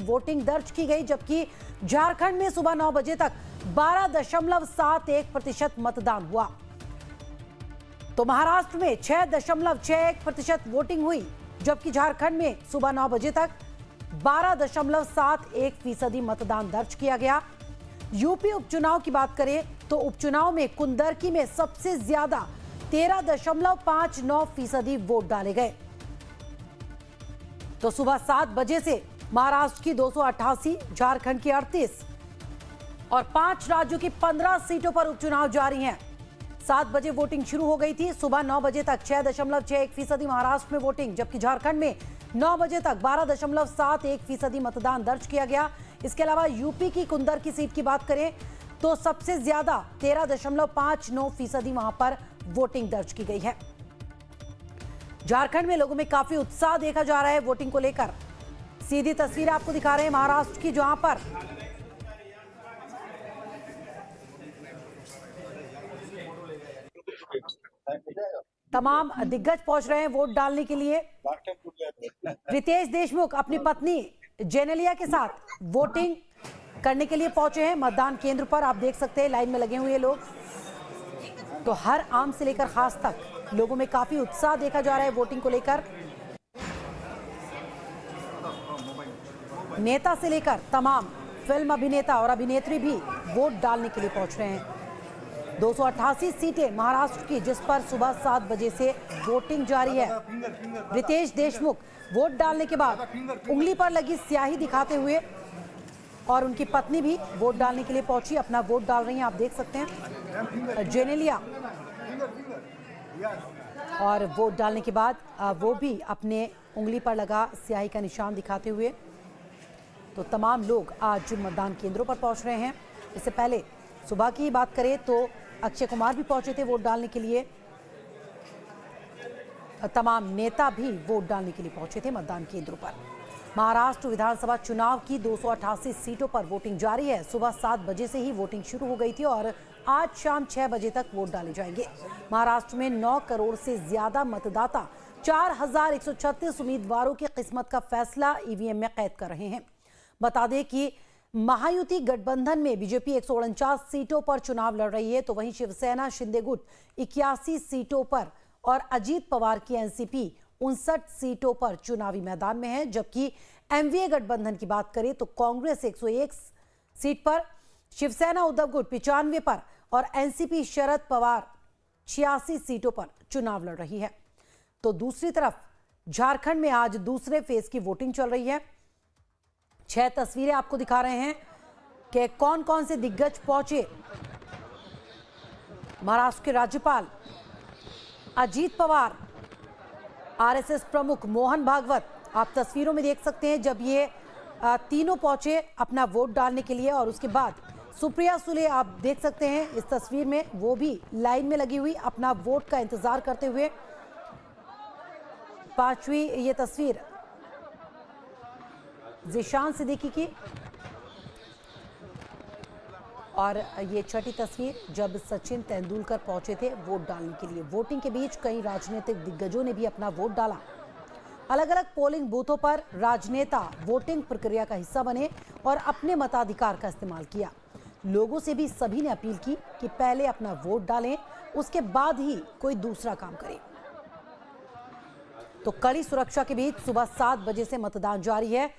Voting दर्ज की गई, जबकि झारखंड में सुबह 9 बजे तक 12.71% मतदान हुआ। तो महाराष्ट्र में 6.61% वोटिंग हुई, जबकि झारखंड में सुबह 9 बजे तक 12.71% मतदान दर्ज किया गया। यूपी उपचुनाव की बात करें तो उपचुनाव में कुंदरकी में सबसे ज्यादा 13.59% वोट डाले गए। तो सुबह 7 बजे से महाराष्ट्र की 288, झारखंड की 38 और 5 राज्यों की 15 सीटों पर उपचुनाव जारी हैं। 7 बजे वोटिंग शुरू हो गई थी। सुबह 9 बजे तक 6.61% महाराष्ट्र में वोटिंग, जबकि झारखंड में 9 बजे तक 12.71% मतदान दर्ज किया गया। इसके अलावा यूपी की कुंदरकी सीट की बात करें तो सबसे ज्यादा 13.59% वहां पर वोटिंग दर्ज की गई है। झारखंड में लोगों में काफी उत्साह देखा जा रहा है वोटिंग को लेकर। सीधी तस्वीर आपको दिखा रहे हैं महाराष्ट्र की, जहां पर तमाम दिग्गज पहुंच रहे हैं वोट डालने के लिए। रितेश देशमुख अपनी पत्नी जेनेलिया के साथ वोटिंग करने के लिए पहुंचे हैं मतदान केंद्र पर। आप देख सकते हैं लाइन में लगे हुए लोग। तो हर आम से लेकर खास तक लोगों में काफी उत्साह देखा जा रहा है वोटिंग को लेकर। नेता से लेकर तमाम फिल्म अभिनेता और अभिनेत्री भी वोट डालने के लिए पहुंच रहे हैं। 288 सीटें महाराष्ट्र की, जिस पर सुबह 7 बजे से वोटिंग जारी है। रितेश देशमुख वोट डालने के बाद उंगली पर लगी स्याही दिखाते हुए और उनकी पत्नी भी वोट डालने के लिए पहुंची, अपना वोट डाल रही हैं। आप देख सकते हैं जेनेलिया, और वोट डालने के बाद वो भी अपने उंगली पर लगा स्याही का निशान दिखाते हुए। तो तमाम लोग आज मतदान केंद्रों पर पहुंच रहे हैं। इससे पहले सुबह की बात करें तो अक्षय कुमार भी पहुंचे थे वोट डालने के लिए। तमाम नेता भी वोट डालने के लिए पहुंचे थे मतदान केंद्रों पर। महाराष्ट्र विधानसभा चुनाव की 288 सीटों पर वोटिंग जारी है। सुबह 7 बजे से ही वोटिंग शुरू हो गई थी और आज शाम 6 बजे तक वोट डाले जाएंगे। महाराष्ट्र में 9 करोड़ से ज्यादा मतदाता 4136 उम्मीदवारों की किस्मत का फैसला ईवीएम में कैद कर रहे हैं। बता दें कि महायुति गठबंधन में बीजेपी 149 सीटों पर चुनाव लड़ रही है, तो वहीं शिवसेना शिंदे गुट 81 सीटों पर और अजीत पवार की एनसीपी 59 सीटों पर चुनावी मैदान में है। जबकि एमवीए गठबंधन की बात करें तो कांग्रेस 101 सीट पर, शिवसेना उद्धव गुट 95 पर और एनसीपी शरद पवार 86 सीटों पर चुनाव लड़ रही है। तो दूसरी तरफ झारखंड में आज दूसरे फेज की वोटिंग चल रही है। 6 तस्वीरें आपको दिखा रहे हैं कि कौन कौन से दिग्गज पहुंचे। महाराष्ट्र के राज्यपाल अजीत पवार, आरएसएस प्रमुख मोहन भागवत, आप तस्वीरों में देख सकते हैं जब ये तीनों पहुंचे अपना वोट डालने के लिए। और उसके बाद सुप्रिया सुले आप देख सकते हैं इस तस्वीर में, वो भी लाइन में लगी हुई अपना वोट का इंतजार करते हुए। 5वीं ये तस्वीर जिशान सिद्दीकी की और ये 6ठी तस्वीर जब सचिन तेंदुलकर पहुंचे थे वोट डालने के लिए। वोटिंग के बीच कई राजनीतिक दिग्गजों ने भी अपना वोट डाला। अलग अलग पोलिंग बूथों पर राजनेता वोटिंग प्रक्रिया का हिस्सा बने और अपने मताधिकार का इस्तेमाल किया। लोगों से भी सभी ने अपील की कि पहले अपना वोट डालें, उसके बाद ही कोई दूसरा काम करें। तो कड़ी सुरक्षा के बीच सुबह 7 बजे से मतदान जारी है।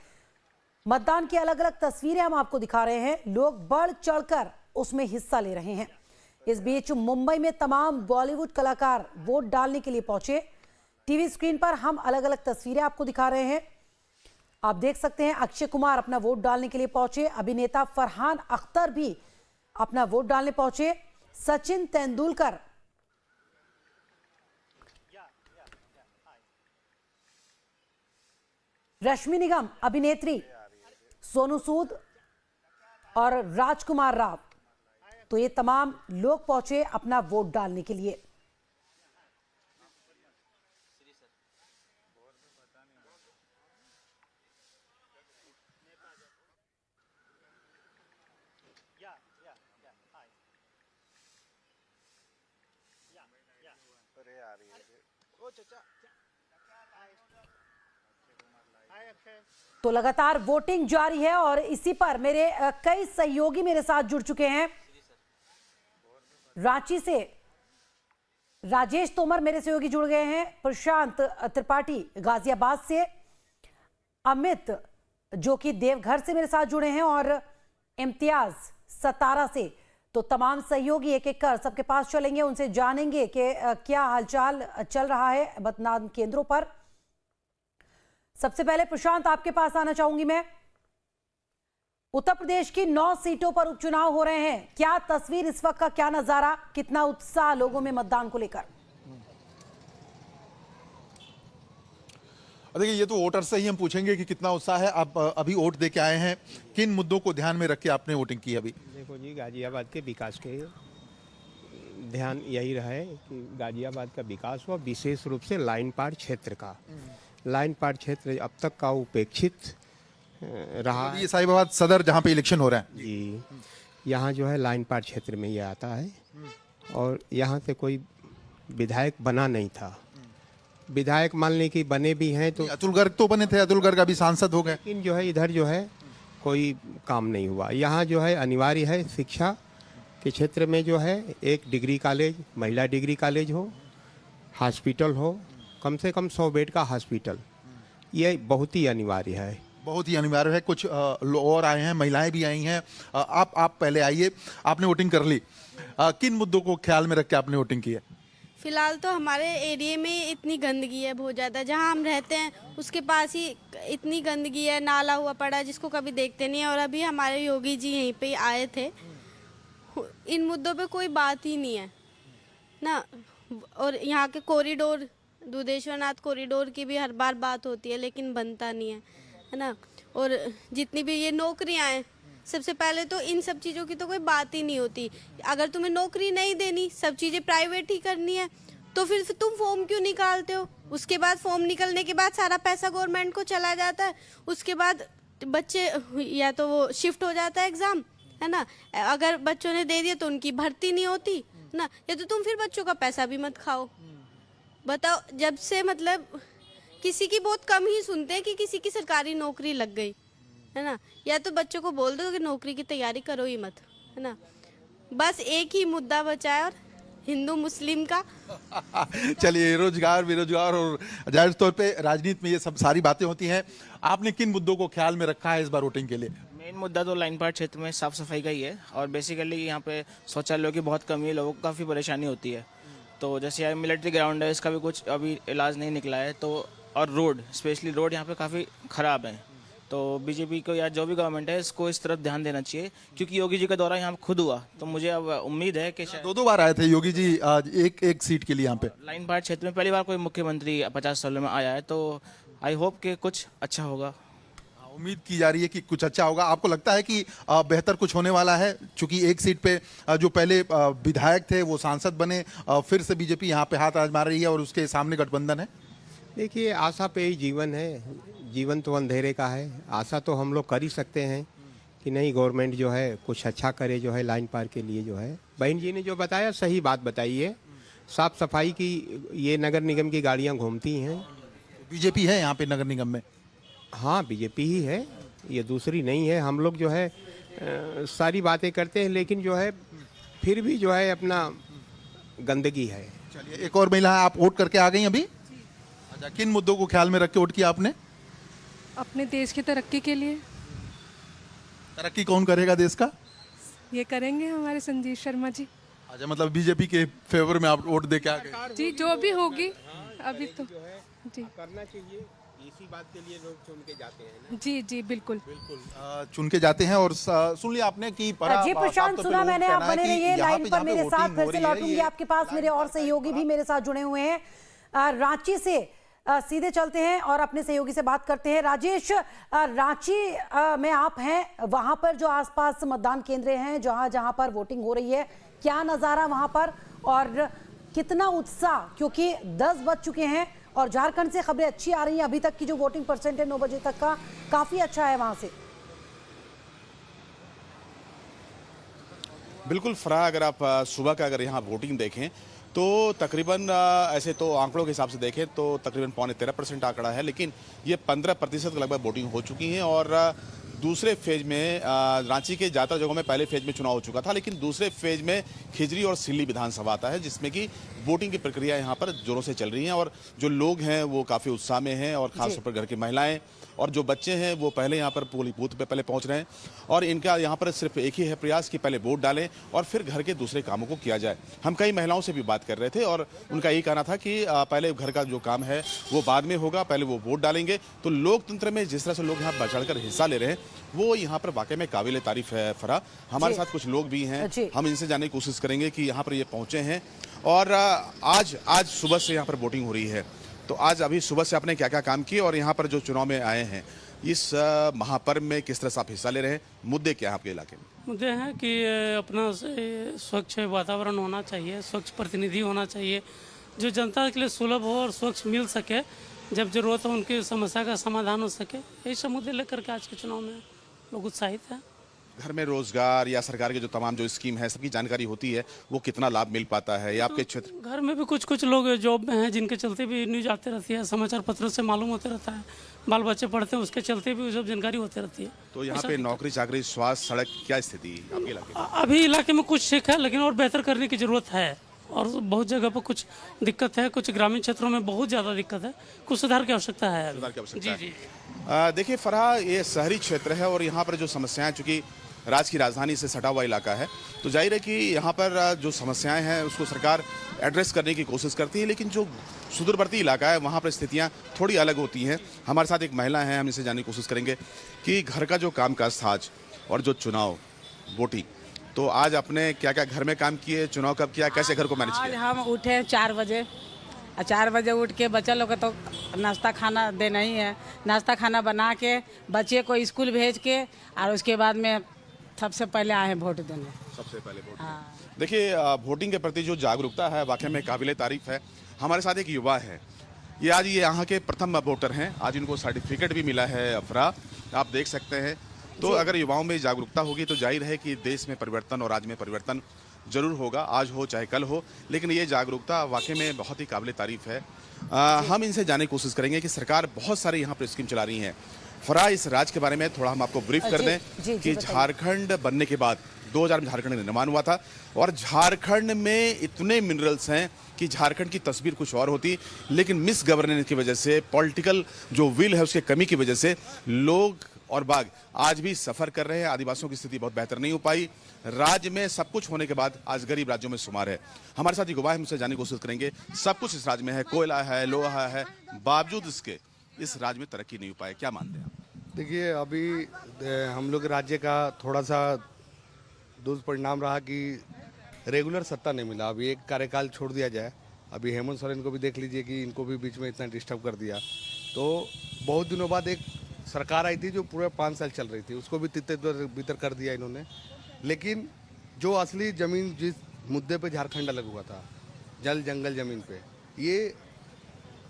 मतदान की अलग अलग तस्वीरें हम आपको दिखा रहे हैं। लोग बढ़ चढ़कर उसमें हिस्सा ले रहे हैं। इस बीच मुंबई में तमाम बॉलीवुड कलाकार वोट डालने के लिए पहुंचे। टीवी स्क्रीन पर हम अलग अलग तस्वीरें आपको दिखा रहे हैं। आप देख सकते हैं अक्षय कुमार अपना वोट डालने के लिए पहुंचे। अभिनेता फरहान अख्तर भी अपना वोट डालने पहुंचे। सचिन तेंदुलकर, रश्मि निगम अभिनेत्री, सोनू सूद और राजकुमार राव, तो ये तमाम लोग पहुंचे अपना वोट डालने के लिए। तो लगातार वोटिंग जारी है और इसी पर मेरे कई सहयोगी मेरे साथ जुड़ चुके हैं। रांची से राजेश तोमर मेरे सहयोगी जुड़ गए हैं, प्रशांत त्रिपाठी गाजियाबाद से, अमित जो कि देवघर से मेरे साथ जुड़े हैं और इम्तियाज सतारा से। तो तमाम सहयोगी एक एक कर सबके पास चलेंगे, उनसे जानेंगे कि क्या हालचाल चल रहा है मतदान केंद्रों पर। सबसे पहले प्रशांत आपके पास आना चाहूंगी मैं। उत्तर प्रदेश की 9 सीटों पर उपचुनाव हो रहे हैं, क्या तस्वीर इस वक्त का, क्या नजारा, कितना उत्साह लोगों में मतदान को लेकर? देखिए, ये तो वोटर से ही हम पूछेंगे कि कितना उत्साह है। आप अभी वोट दे के आए हैं, किन मुद्दों को ध्यान में रख के आपने वोटिंग की अभी? देखो जी, गाजियाबाद के विकास के ध्यान यही रहा है कि गाजियाबाद का विकास हुआ, विशेष रूप से लाइन पार क्षेत्र का। लाइन पार क्षेत्र अब तक का उपेक्षित रहा। ये साहिबाबाद सदर जहाँ पे इलेक्शन हो रहा है जी, यहाँ जो है लाइन पार क्षेत्र में ये आता है और यहाँ से कोई विधायक बना नहीं था। विधायक मान लें कि बने भी हैं तो अतुल गर्ग तो बने थे, अतुल गर्ग अभी सांसद हो गए, लेकिन जो है इधर जो है कोई काम नहीं हुआ। यहाँ जो है अनिवार्य है शिक्षा के क्षेत्र में जो है एक डिग्री कॉलेज, महिला डिग्री कॉलेज हो, हॉस्पिटल हो, कम से कम 100 बेड का हॉस्पिटल, ये बहुत ही अनिवार्य है। बहुत ही अनिवार्य है। कुछ और आए हैं, महिलाएं भी आई हैं। आप पहले आइए, आपने वोटिंग कर ली, किन मुद्दों को ख्याल में रख के आपने वोटिंग की है? फिलहाल तो हमारे एरिया में इतनी गंदगी है बहुत ज़्यादा, जहाँ हम रहते हैं उसके पास ही इतनी गंदगी है, नाला हुआ पड़ा है जिसको कभी देखते नहीं है। और अभी हमारे योगी जी यहीं पे आए थे, इन मुद्दों पे कोई बात ही नहीं है ना। और यहाँ के कॉरिडोर, दुधेश्वर नाथ कॉरिडोर की भी हर बार बात होती है लेकिन बनता नहीं है ना। और जितनी भी ये नौकरियाँ हैं, सबसे पहले तो इन सब चीज़ों की तो कोई बात ही नहीं होती। अगर तुम्हें नौकरी नहीं देनी, सब चीज़ें प्राइवेट ही करनी है, तो फिर तुम फॉर्म क्यों निकालते हो? उसके बाद फॉर्म निकलने के बाद सारा पैसा गवर्नमेंट को चला जाता है। उसके बाद बच्चे या तो वो शिफ्ट हो जाता है एग्ज़ाम, है ना। अगर बच्चों ने दे दिया तो उनकी भर्ती नहीं होती ना, या तो तुम फिर बच्चों का पैसा भी मत खाओ। बताओ, जब से मतलब किसी की बहुत कम ही सुनते हैं कि किसी की सरकारी नौकरी लग गई, है ना। या तो बच्चों को बोल दो कि नौकरी की तैयारी करो ही मत, है ना। बस एक ही मुद्दा बचा है, और हिंदू मुस्लिम का। चलिए, रोजगार, बेरोजगार और जाहिर तौर पे राजनीति में ये सब सारी बातें होती हैं। आपने किन मुद्दों को ख्याल में रखा है इस बार वोटिंग के लिए? मेन मुद्दा तो लाइन पार क्षेत्र में साफ सफाई का ही है, और बेसिकली यहाँ पे शौचालयों की बहुत कमी है, लोगों को काफ़ी परेशानी होती है। तो जैसे यहाँ मिलिट्री ग्राउंड है, इसका भी कुछ अभी इलाज नहीं निकला है। तो और रोड, स्पेशली रोड यहाँ पे काफ़ी ख़राब है। तो बीजेपी को या जो भी गवर्नमेंट है, इसको इस तरफ ध्यान देना चाहिए, क्योंकि योगी जी का दौरा यहाँ खुद हुआ। तो मुझे अब उम्मीद है कि दो बार आए थे योगी जी एक सीट के लिए यहाँ पे। लाइन पार क्षेत्र में पहली बार कोई मुख्यमंत्री 50 सालों में आया है, तो आई होप कि कुछ अच्छा होगा। उम्मीद की जा रही है कि कुछ अच्छा होगा। आपको लगता है कि बेहतर कुछ होने वाला है? चूंकि एक सीट पे जो पहले विधायक थे वो सांसद बने, फिर से बीजेपी यहाँ पे हाथ आजमा रही है और उसके सामने गठबंधन है। देखिए, आशा पे ही जीवन है, जीवन तो अंधेरे का है। आशा तो हम लोग कर ही सकते हैं कि नहीं, गवर्नमेंट जो है कुछ अच्छा करे, जो है लाइन पार के लिए जो है। बहन जी ने जो बताया सही बात बताई है। साफ सफाई की ये नगर निगम की गाड़ियाँ घूमती हैं। बीजेपी है यहाँ पे नगर निगम में? हाँ, बीजेपी ही है, ये दूसरी नहीं है। हम लोग जो है सारी बातें करते हैं, लेकिन जो है फिर भी जो है अपना गंदगी है। चलिए, एक और महिला है, आप वोट करके आ गई अभी? अच्छा, किन मुद्दों को ख्याल में रख के वोट किया आपने? अपने देश की तरक्की के लिए। तरक्की कौन करेगा देश का? ये करेंगे हमारे संजीव शर्मा जी। अच्छा, मतलब बीजेपी के फेवर में आप वोट दे के आ गए? जी, जो भी होगी अभी तो जी करना चाहिए, इसी बात के लिए लोग चुन के जाते हैं ना। जी जी बिल्कुल चुन के जाते हैं। और सुन लिया आपने कि जी प्रशांत, सुना मैंने, आप बने रहिए लाइन पर मेरे साथ। फिर से लौटूंगी आपके पास, मेरे और सहयोगी भी मेरे साथ जुड़े हुए हैं। रांची से सीधे चलते हैं और अपने सहयोगी से बात करते हैं। राजेश, रांची में आप हैं, वहां पर जो आसपास मतदान केंद्र हैं, जहां जहां पर वोटिंग हो रही है, क्या नजारा वहां पर और कितना उत्साह? क्योंकि 10 बज चुके हैं और झारखंड से खबरें अच्छी आ रही हैं। अभी तक की जो वोटिंग परसेंट है 9 बजे तक का, काफी अच्छा है वहां से। बिल्कुल फराह, अगर आप सुबह का अगर यहाँ वोटिंग देखें तो तकरीबन ऐसे तो आंकड़ों के हिसाब से देखें तो तकरीबन 13.5% आंकड़ा है, लेकिन ये 15% के लगभग वोटिंग हो चुकी है। और दूसरे फेज में रांची के ज़्यादातर जगहों में पहले फेज में चुनाव हो चुका था, लेकिन दूसरे फेज में खिजरी और सिल्ली विधानसभा आता है, जिसमें कि वोटिंग की प्रक्रिया यहाँ पर जोरों से चल रही है। और जो लोग हैं वो काफ़ी उत्साह में हैं, और खासतौर पर घर की महिलाएं और जो बच्चे हैं वो पहले यहाँ पर पोलिंग बूथ पे पहले पहुँच रहे हैं। और इनका यहाँ पर सिर्फ एक ही है प्रयास कि पहले वोट डालें और फिर घर के दूसरे कामों को किया जाए। हम कई महिलाओं से भी बात कर रहे थे और उनका यही कहना था कि पहले घर का जो काम है वो बाद में होगा, पहले वो वोट डालेंगे। तो लोकतंत्र में जिस तरह से लोग यहाँ बढ़ चढ़कर हिस्सा ले रहे हैं वो यहाँ पर वाकई में काबिल तारीफ है। फरा, हमारे साथ कुछ लोग भी हैं, हम इनसे जानने की कोशिश करेंगे कि यहाँ पर ये पहुँचे हैं और आज सुबह से यहाँ पर वोटिंग हो रही है। तो आज अभी सुबह से आपने क्या क्या काम किए और यहाँ पर जो चुनाव में आए हैं इस महापर्व में किस तरह से आप हिस्सा ले रहे हैं? मुद्दे क्या हैं आपके इलाके में? मुद्दे हैं कि अपना स्वच्छ वातावरण होना चाहिए, स्वच्छ प्रतिनिधि होना चाहिए, जो जनता के लिए सुलभ हो और स्वच्छ मिल सके, जब जरूरत हो उनकी समस्या का समाधान हो सके। यही सब मुद्दे लेकर के आज के चुनाव में लोग उत्साहित हैं। घर में रोजगार या सरकार के जो तमाम जो स्कीम है सबकी जानकारी होती है, वो कितना लाभ मिल पाता है या आपके क्षेत्र? घर में भी कुछ लोग जॉब में हैं जिनके चलते भी न्यूज आती रहती है, समाचार पत्रों से मालूम होते रहता है, बाल बच्चे पढ़ते हैं उसके चलते भी सब जानकारी होती रहती है। तो यहाँ पे नौकरी चाकरी स्वास्थ्य सड़क क्या स्थिति है आपके इलाके में? अभी इलाके में कुछ ठीक है, लेकिन और बेहतर करने की जरूरत है और बहुत जगह पर कुछ दिक्कत है, कुछ ग्रामीण क्षेत्रों में बहुत ज़्यादा दिक्कत है, कुछ सुधार की आवश्यकता है। सुधार की आवश्यकता जी है। जी। देखिए फराह, ये शहरी क्षेत्र है और यहाँ पर जो समस्याएं, चूंकि राज्य की राजधानी से सटा हुआ इलाका है, तो जाहिर है कि यहाँ पर जो समस्याएं हैं उसको सरकार एड्रेस करने की कोशिश करती है, लेकिन जो सुदूरवर्ती इलाका है वहाँ पर स्थितियाँ थोड़ी अलग होती हैं। हमारे साथ एक महिला है, हम इसे जानने की कोशिश करेंगे कि घर का जो कामकाज था आज और जो चुनाव वोटिंग, तो आज आपने क्या क्या घर में काम किए, चुनाव कब किया, कैसे घर को मैनेज किया? हम उठे 4 बजे, 4 बजे उठ के बच्चा लोग को तो नाश्ता खाना देना ही है, नाश्ता खाना बना के बच्चे को स्कूल भेज के और उसके बाद में सबसे पहले आए हैं वोट देने। सबसे पहले वोट। देखिए वोटिंग के प्रति जो जागरूकता है वाकई में काबिले तारीफ है। हमारे साथ एक युवा है, ये आज ये यहाँ के प्रथम वोटर हैं, आज इनको सर्टिफिकेट भी मिला है। अफरा, आप देख सकते हैं। तो अगर युवाओं में जागरूकता होगी तो जाहिर है कि देश में परिवर्तन और राज्य में परिवर्तन जरूर होगा, आज हो चाहे कल हो, लेकिन ये जागरूकता वाकई में बहुत ही काबिले तारीफ है। हम इनसे जानने की कोशिश करेंगे कि सरकार बहुत सारे यहाँ पर स्कीम चला रही है। फरा, इस राज्य के बारे में थोड़ा हम आपको ब्रीफ कर दें कि झारखंड बनने के बाद 2000 में झारखंड निर्माण हुआ था और झारखंड में इतने मिनरल्स हैं कि झारखंड की तस्वीर कुछ और होती, लेकिन मिस गवर्नेंस की वजह से, पॉलिटिकल जो विल है उसके कमी की वजह से लोग और बाग आज भी सफर कर रहे हैं। आदिवासियों की स्थिति बहुत बेहतर नहीं हो पाई। राज्य में सब कुछ होने के बाद आज गरीब राज्यों में शुमार है। हमारे साथ युवा हमसे जानने की कोशिश करेंगे, सब कुछ इस राज्य में है, कोयला है, लोहा है, बावजूद इसके इस राज्य में तरक्की नहीं हो पाए, क्या मानते हैं आप? देखिए, अभी हम लोग राज्य का थोड़ा सा दुष्परिणाम रहा कि रेगुलर सत्ता नहीं मिला। अभी एक कार्यकाल छोड़ दिया जाए, अभी हेमंत सोरेन को भी देख लीजिए कि इनको भी बीच में इतना डिस्टर्ब कर दिया। तो बहुत दिनों बाद एक सरकार आई थी जो पूरे 5 साल चल रही थी, उसको भी तितर बितर कर दिया इन्होंने। लेकिन जो असली जमीन जिस मुद्दे पे झारखंड अलग हुआ था, जल जंगल जमीन पे, ये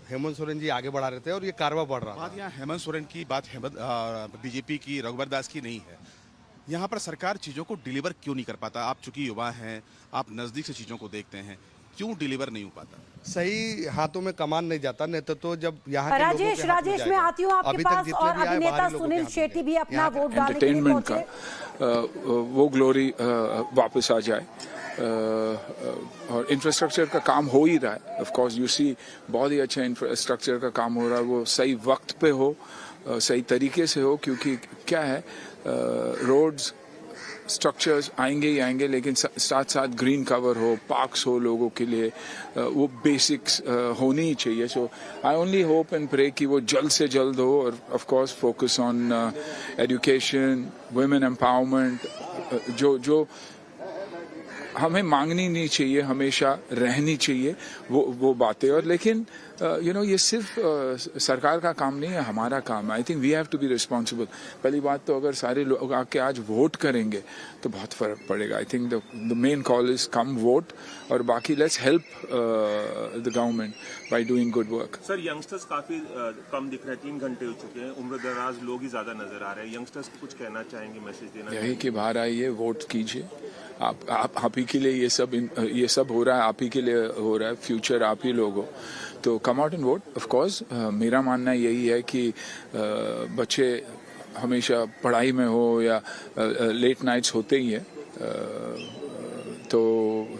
हेमंत सोरेन जी आगे बढ़ा रहे थे और ये कारवा बढ़ रहा बात यहाँ हेमंत सोरेन की, बात बीजेपी की, रघुवर दास की नहीं है। यहाँ पर सरकार चीज़ों को डिलीवर क्यों नहीं कर पाता? आप चूंकि युवा हैं, आप नज़दीक से चीज़ों को देखते हैं, क्यों डिलीवर नहीं हो पाता? सही हाथों में कमान नहीं जाता, नहीं तो जब यहाँ के राजेश मैं आती हूँ आपके पास, और अभिनेता सुनील शेट्टी भी अपना वोट डालने के लिए पहुंचे। वो ग्लोरी वापस आ जाए और इंफ्रास्ट्रक्चर का काम हो ही रहा है। ऑफ कोर्स यू सी बहुत ही अच्छा इंफ्रास्ट्रक्चर का काम हो रहा है, वो सही वक्त पे हो, सही तरीके से हो, क्योंकि क्या है रोड्स स्ट्रक्चर्स आएंगे ही आएंगे, लेकिन साथ साथ ग्रीन कवर हो, पार्क्स हो लोगों के लिए, वो बेसिक्स होनी ही चाहिए। So I only hope and pray कि वो जल्द से जल्द हो, और of course focus on education, women empowerment, जो हमें मांगनी नहीं चाहिए, हमेशा रहनी चाहिए वो बातें। और लेकिन ये सिर्फ सरकार का काम नहीं है, हमारा काम है. I think we have to be responsible. पहली बात तो अगर सारे लोग आके आज वोट करेंगे तो बहुत फर्क पड़ेगा. I think the main call is come vote, और बाकी let's help the government by doing good work. Sir, youngsters काफी कम दिख रहे हैं, 3 घंटे हो चुके हैं, उम्र दराज लोग ही ज्यादा नजर आ रहे हैं. यंगस्टर्स को कुछ कहना चाहेंगे, मैसेज देना यही कि बाहर आइए, वोट कीजिए. आप ही के लिए ये सब हो रहा है, आप ही के लिए हो रहा है. फ्यूचर आप ही लोग हो, तो come out and vote. Of course मेरा मानना यही है कि बच्चे हमेशा पढ़ाई में हो या लेट नाइट्स होते ही है, तो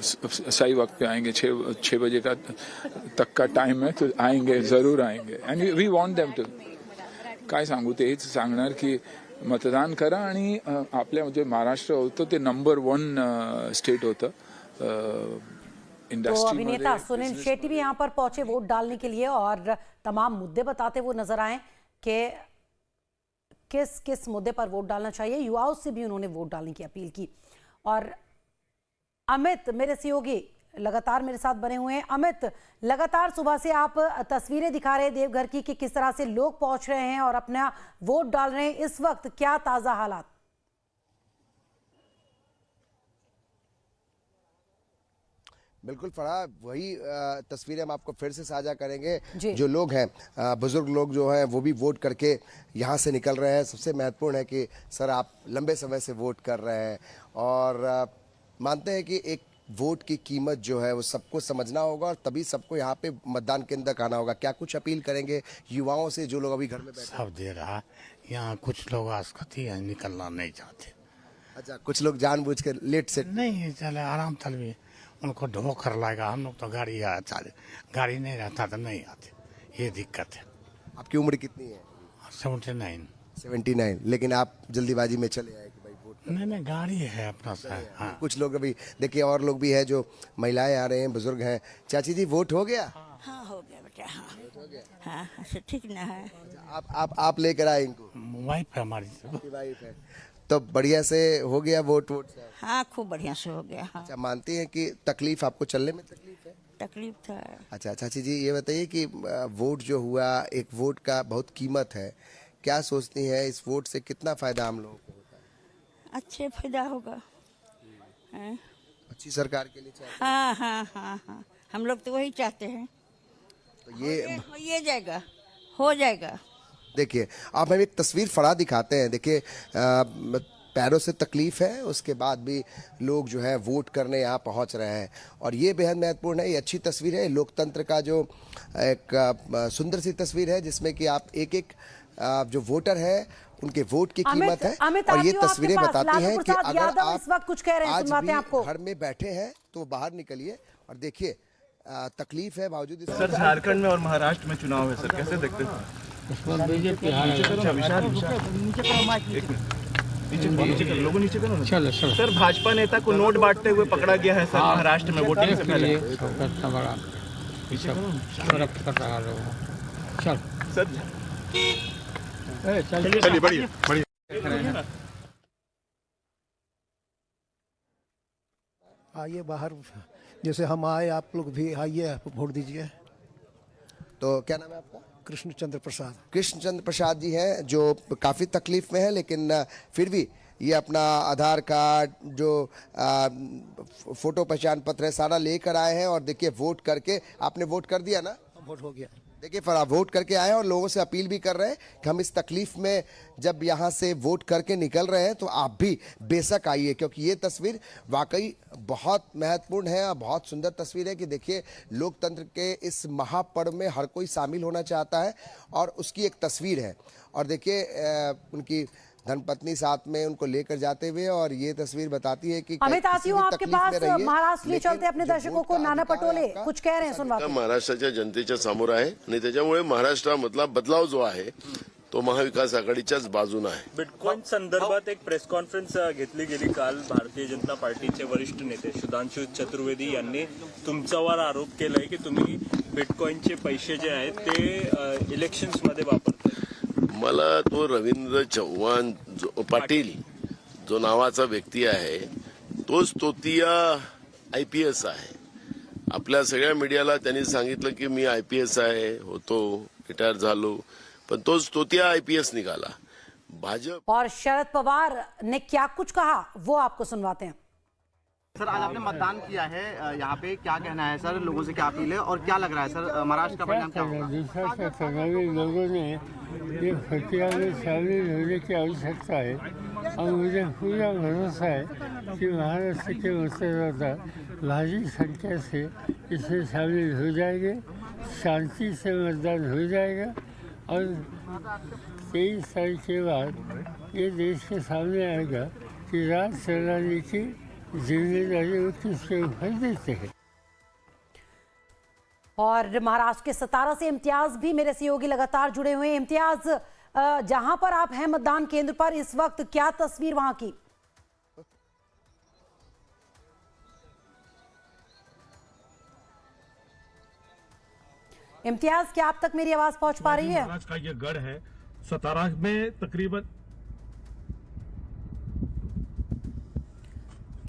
सही वक्त पे आएंगे. 6 बजे तक का टाइम है, तो आएंगे, जरूर आएंगे. And we want them to. काय सांगू, तेच सांगणार की मतदान करा. आणि आपल्या जे महाराष्ट्र होतं ते नंबर 1 स्टेट होतं. तो अभिनेता सुनील शेट्टी भी यहाँ पर पहुंचे वोट डालने के लिए और तमाम मुद्दे बताते हुए नजर आए कि किस किस मुद्दे पर वोट डालना चाहिए. युवाओं से भी उन्होंने वोट डालने की अपील की. और अमित, मेरे सहयोगी, लगातार मेरे साथ बने हुए हैं. अमित, लगातार सुबह से आप तस्वीरें दिखा रहे हैं देवघर की कि किस तरह से लोग पहुंच रहे हैं और अपना वोट डाल रहे हैं. इस वक्त क्या ताजा हालात? बिल्कुल फड़ा, वही तस्वीरें हम आपको फिर से साझा करेंगे. जो लोग हैं, बुजुर्ग लोग जो हैं, वो भी वोट करके यहाँ से निकल रहे हैं. सबसे महत्वपूर्ण है कि सर आप लंबे समय से वोट कर रहे हैं और मानते हैं कि एक वोट की कीमत जो है वो सबको समझना होगा और तभी सबको यहाँ पे मतदान केंद्र तक आना होगा. क्या कुछ अपील करेंगे युवाओं से जो लोग अभी घर में बैठे? सब दे रहा, यहाँ कुछ लोग आसकती है, निकलना नहीं चाहते. अच्छा, कुछ लोग जानबूझ कर लेट से नहीं चले, आराम चलवे, उनको ढो कर लाएगा. हम लोग तो गाड़ी नहीं रहता तो नहीं आते, ये दिक्कत है. आपकी उम्र कितनी है? 79. लेकिन आप जल्दीबाजी में चले आए कि भाई वोट? नहीं, गाड़ी है अपना सा. हाँ. कुछ लोग अभी देखिए, और लोग भी हैं जो महिलाएं आ रहे हैं, बुजुर्ग हैं. चाची जी, वोट हो गया? हाँ, हो गया बेटा. हाँ, ठीक ना है. आप लेकर आए इनको? वाइफ है हमारी. वाइफ है, तो बढ़िया से हो गया वोट? हाँ, खूब बढ़िया से हो गया. हाँ. अच्छा, मानती हैं कि तकलीफ आपको चलने में तकलीफ है? तकलीफ था. अच्छा, चाची जी ये बताइए कि वोट जो हुआ, एक वोट का बहुत कीमत है. क्या सोचती हैं इस वोट से कितना फायदा हम लोगों को होता है? अच्छे फायदा होगा. अच्छी सरकार के लिए चाहते हैं? हाँ, हम लोग तो वही चाहते हैं. तो ये हो जाएगा. देखिए, आप हमें एक तस्वीर फड़ा दिखाते हैं. देखिए, पैरों से तकलीफ है, उसके बाद भी लोग जो है वोट करने यहाँ पहुँच रहे हैं और ये बेहद महत्वपूर्ण है. ये अच्छी तस्वीर है, लोकतंत्र का जो एक सुंदर सी तस्वीर है जिसमें कि आप एक जो वोटर है उनके वोट की कीमत है. और ये तस्वीरें बताती हैं कि अगर आप इस वक्त कुछ कह रहे हैं, आज भी आपको घर में बैठे हैं तो बाहर निकलिए और देखिए तकलीफ है बावजूद. सर, झारखंड में और महाराष्ट्र में चुनाव है सर, कैसे देखते हैं? बीजेपी नीचे करो. चलो. सर, भाजपा नेता को नोट बांटते हुए पकड़ा गया है सर महाराष्ट्र में वोटिंग से पहले. चलिए बढ़िए. आइए बाहर, जैसे हम आए, आप लोग भी आइए, वोट दीजिए. तो क्या नाम है आपका? कृष्णचंद्र प्रसाद. कृष्णचंद्र प्रसाद जी हैं जो काफ़ी तकलीफ में है, लेकिन फिर भी ये अपना आधार कार्ड, जो फोटो पहचान पत्र है, सारा लेकर आए हैं. और देखिए, वोट करके आपने वोट कर दिया ना? वोट हो गया. देखिए, फिर आप वोट करके आए हैं और लोगों से अपील भी कर रहे हैं कि हम इस तकलीफ में जब यहाँ से वोट करके निकल रहे हैं तो आप भी बेशक आइए, क्योंकि ये तस्वीर वाकई बहुत महत्वपूर्ण है और बहुत सुंदर तस्वीर है. कि देखिए, लोकतंत्र के इस महापर्व में हर कोई शामिल होना चाहता है और उसकी एक तस्वीर है. और देखिए, उनकी धर्मपत्नी साथ में उनको लेकर जाते हुए, और ये तस्वीर बताती है कि अमित, आती हूँ आपके पास. महाराष्ट्र चलते अपने दर्शकों को. नाना पटोले कुछ कह रहे हैं, सुनवा. महाराष्ट्राच्या जनतेच्या समोर आहे आणि त्याच्यामुळे महाराष्ट्रामधला बदलाव जो आहे तो महाविकास आघाडीच्याच बाजूने आहे. बिटकॉइन संदर्भात एक प्रेस कॉन्फरन्स घेतली गेली काल. भारतीय जनता पार्टीचे वरिष्ठ नेते सुधांशु चतुर्वेदी यांनी तुमच्यावर आरोप केलाय की तुम्ही बिटकॉइनचे पैसे जे आहेत ते इलेक्शन्स मध्ये वापरताय. मला तो रवींद्र चव्हाण पाटील जो नावाचा व्यक्ती आहे तोच तोतिया IPS आहे आपल्या सगळ्या मीडियाला त्यांनी सांगितलं की मी IPS आहे, होतो, रिटायर झालो, पण तोच तोतिया IPS निघाला. भाजप और शरद पवार ने क्या कुछ कहा वो आपको सुनवाते हैं। सर, आज आपने मतदान किया है यहाँ पे, क्या कहना है सर, लोगों से क्या अपील है और क्या लग रहा है सर महाराष्ट्र का परिणाम क्या होगा? दूसरा सत्ताधारी लोगों ने ये प्रक्रिया में शामिल होने की आवश्यकता है और मुझे पूरा भरोसा है कि महाराष्ट्र के मतदाता भारी संख्या से इसमें शामिल हो जाएंगे, शांति से मतदान हो जाएगा और 23 तारीख के बाद ये देश के सामने आएगा कि राज चलाने की जिम्मेदारी वो किसके ऊपर देते हैं। और महाराष्ट्र के सतारा से इम्तियाज भी मेरे सहयोगी लगातार जुड़े हुए हैं। इम्तियाज, जहां पर आप हैं मतदान केंद्र पर इस वक्त, क्या तस्वीर वहां की? इम्तियाज, क्या आप तक मेरी आवाज पहुंच पा रही है? महाराज का ये गढ़ है सतारा में तकरीबन।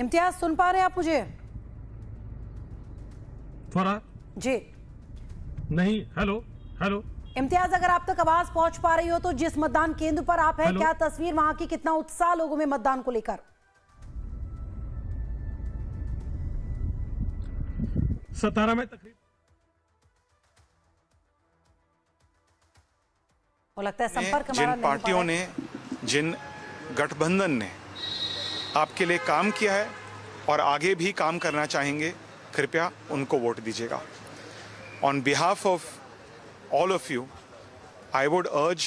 इम्तियाज, सुन पा रहे हैं आप मुझे? थोड़ा जी नहीं। हेलो हेलो इम्तियाज, अगर आप तक आवाज पहुंच पा रही हो तो जिस मतदान केंद्र पर आप हैं, हेलो? क्या तस्वीर वहां की, कितना उत्साह लोगों में मतदान को लेकर? सतारा में तकरीबन वो लगता है संपर्क हमारा जिन नहीं हो पा पार्टियों रहा है। ने, जिन गठबंधन ने आपके लिए काम किया है और आगे भी काम करना चाहेंगे, कृपया उनको वोट दीजिएगा. On behalf of all of you, I would अर्ज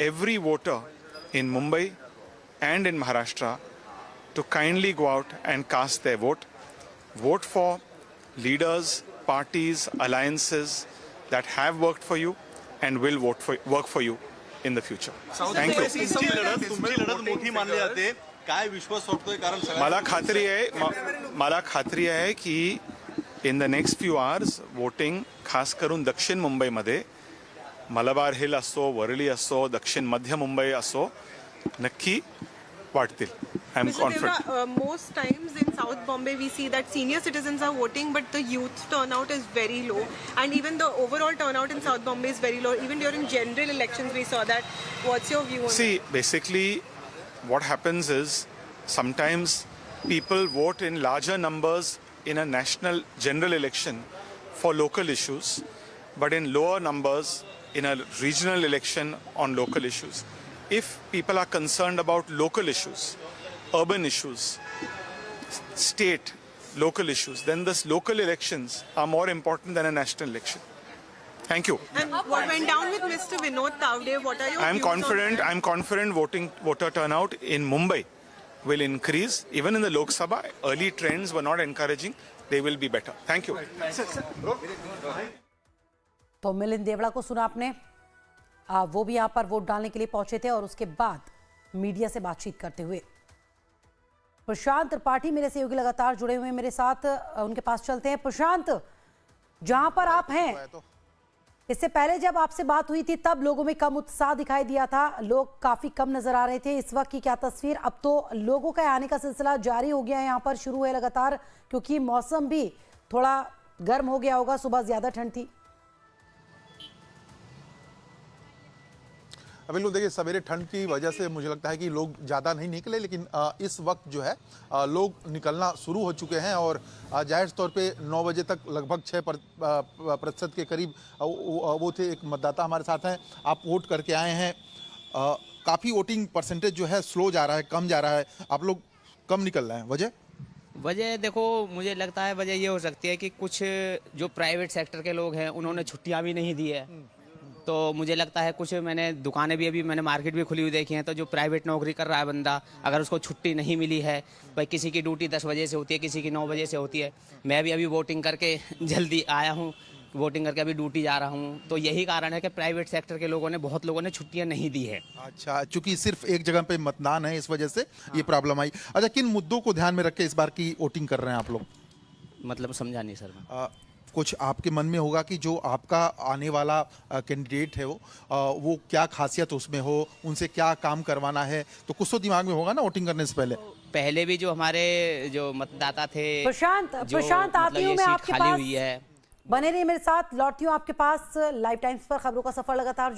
every voter in Mumbai and in Maharashtra to kindly go out and cast their vote. Vote for leaders, parties, alliances that have worked for you and will work for you in the future. Thank you. तुमची लढत मोठी मानली जाते, काय विश्वास वाटतोय? कारण मला खात्री आहे की in the next few hours voting खास करून दक्षिण मुंबईमध्ये, मलबार हिल असो, वरळी असो, दक्षिण मध्य मुंबई असो, नक्की वाढतील. I am confident. Most times in South Bombay we see that senior citizens are voting but the youth turnout is very low, and even the overall turnout in South Bombay is very low. Even during general elections we saw that. What's your view on See, basically what happens is sometimes people vote in larger numbers in a national general election for local issues, but in lower numbers in a regional election on local issues. If people are concerned about local issues, urban issues, state, local issues, then this local elections are more important than a national election. Thank you. And what went down with Mr. Vinod Tavde? What are your I'm views confident. on that? I'm confident voter turnout in Mumbai will increase. Even in the Lok Sabha, early trends were not encouraging. They will be better. Thank you. तो मिलिंद देवड़ा को सुना आपने, वो भी यहां पर vote डालने के लिए पहुंचे थे और उसके बाद मीडिया से बातचीत करते हुए प्रशांत त्रिपाठी मेरे सहयोगी लगातार जुड़े हुए हैं मेरे साथ, उनके पास चलते हैं। प्रशांत, जहां पर आप हैं, इससे पहले जब आपसे बात हुई थी तब लोगों में कम उत्साह दिखाई दिया था, लोग काफी कम नजर आ रहे थे। इस वक्त की क्या तस्वीर? अब तो लोगों का आने का सिलसिला जारी हो गया है, यहाँ पर शुरू है लगातार, क्योंकि मौसम भी थोड़ा गर्म हो गया होगा, सुबह ज्यादा ठंड थी। बिल्कुल, देखिए सवेरे ठंड की वजह से मुझे लगता है कि लोग ज़्यादा नहीं निकले, लेकिन इस वक्त जो है लोग निकलना शुरू हो चुके हैं और जाहिर तौर पे 9 बजे तक लगभग 6% के करीब वो थे। एक मतदाता हमारे साथ हैं, आप वोट करके आए हैं, काफ़ी वोटिंग परसेंटेज जो है स्लो जा रहा है, कम जा रहा है, आप लोग कम निकल रहे हैं, वजह? देखो, मुझे लगता है वजह ये हो सकती है कि कुछ जो प्राइवेट सेक्टर के लोग हैं उन्होंने छुट्टियां भी नहीं दी है, तो मुझे लगता है कुछ, मैंने दुकानें भी, अभी मैंने मार्केट भी खुली हुई देखी हैं, तो जो प्राइवेट नौकरी कर रहा है बंदा, अगर उसको छुट्टी नहीं मिली है, भाई किसी की ड्यूटी 10 बजे से होती है, किसी की 9 बजे से होती है, मैं भी अभी वोटिंग करके जल्दी आया हूँ, वोटिंग करके अभी ड्यूटी जा रहा हूँ, तो यही कारण है कि प्राइवेट सेक्टर के लोगों ने, बहुत लोगों ने छुट्टियाँ नहीं दी है। अच्छा, चूंकि सिर्फ एक जगह पे मतदान है, इस वजह से ये प्रॉब्लम आई। अच्छा, किन मुद्दों को ध्यान में रख के इस बार की वोटिंग कर रहे हैं आप लोग? मतलब समझा नहीं सर। कुछ आपके मन में होगा कि जो आपका आने वाला कैंडिडेट है वो क्या खासियत उसमें हो, उनसे क्या काम करवाना है, तो कुछ तो दिमाग में होगा ना वोटिंग करने से पहले भी जो हमारे जो मतदाता थे, प्रशांत आती हूँ मैं आपके पास, बने रहिए मेरे साथ, लौटती हूँ आपके पास। लाइव टाइम्स पर खबरों का सफर लगातार